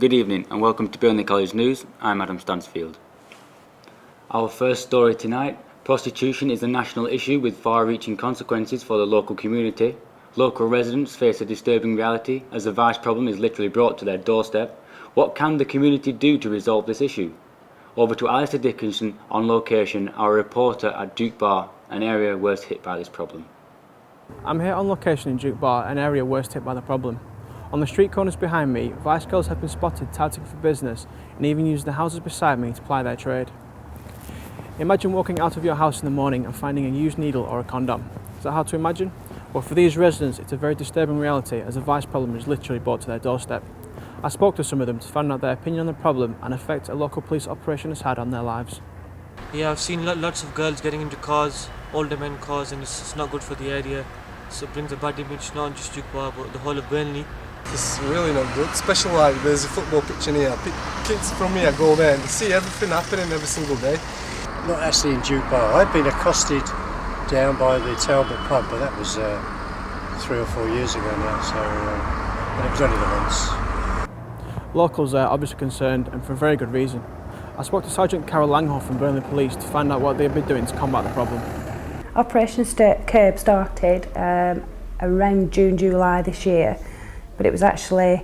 Good evening and welcome to Burnley College News. I'm Adam Stansfield. Our first story tonight: prostitution is a national issue with far-reaching consequences for the local community. Local residents face a disturbing reality as the vice problem is literally brought to their doorstep. What can the community do to resolve this issue? Over to Alistair Dickinson on location, our reporter at Duke Bar, an area worst hit by this problem. I'm here on location in Duke Bar, an area worst hit by the problem. On the street corners behind me, vice girls have been spotted touting for business and even using the houses beside me to ply their trade. Imagine walking out of your house in the morning and finding a used needle or a condom. Is that hard to imagine? Well, for these residents, it's a very disturbing reality as the vice problem is literally brought to their doorstep. I spoke to some of them to find out their opinion on the problem and effect a local police operation has had on their lives. Yeah, I've seen lots of girls getting into cars, older men cars, and it's not good for the area. So it brings a bad image, not just Duke Bar, but the whole of Burnley. It's really not good, especially like there's a football pitch in here. Kids from here go there and they see everything happening every single day. Not actually in Duke Bar. I'd been accosted down by the Talbot pub, but that was 3 or 4 years ago now, so and it was only the once. Locals are obviously concerned, and for a very good reason. I spoke to Sergeant Carol Langhorn from Burnley Police to find out what they've been doing to combat the problem. Operation Curb started around June, July this year, but it was actually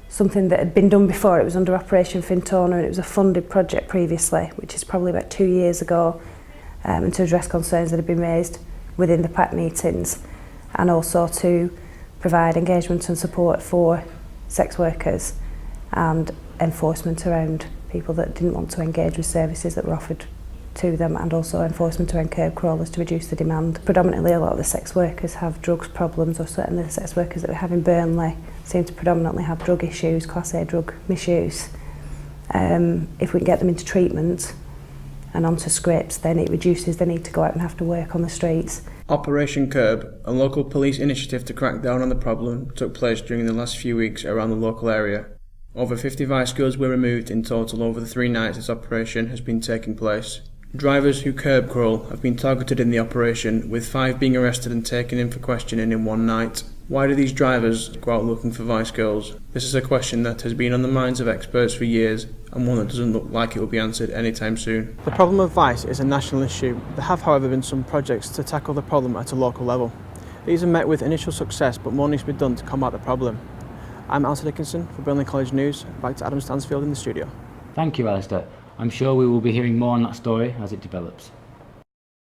something that had been done before. It was under Operation Fintona and it was a funded project previously, which is probably about 2 years ago, and to address concerns that had been raised within the PAC meetings, and also to provide engagement and support for sex workers and enforcement around people that didn't want to engage with services that were offered to them, and also enforcement around curb crawlers to reduce the demand. Predominantly a lot of the sex workers have drugs problems, or certainly the sex workers that we have in Burnley seem to predominantly have drug issues, Class A drug misuse. If we can get them into treatment and onto scripts, then it reduces the need to go out and have to work on the streets. Operation Curb, a local police initiative to crack down on the problem, took place during the last few weeks around the local area. Over 50 vice girls were removed in total over the 3 nights this operation has been taking place. Drivers who curb crawl have been targeted in the operation, with 5 being arrested and taken in for questioning in one night. Why do these drivers go out looking for vice girls? This is a question that has been on the minds of experts for years, and one that doesn't look like it will be answered anytime soon. The problem of vice is a national issue. There have, however, been some projects to tackle the problem at a local level. These are met with initial success, but more needs to be done to combat the problem. I'm Alistair Dickinson for Burnley College News. Back to Adam Stansfield in the studio. Thank you, Alistair. I'm sure we will be hearing more on that story as it develops.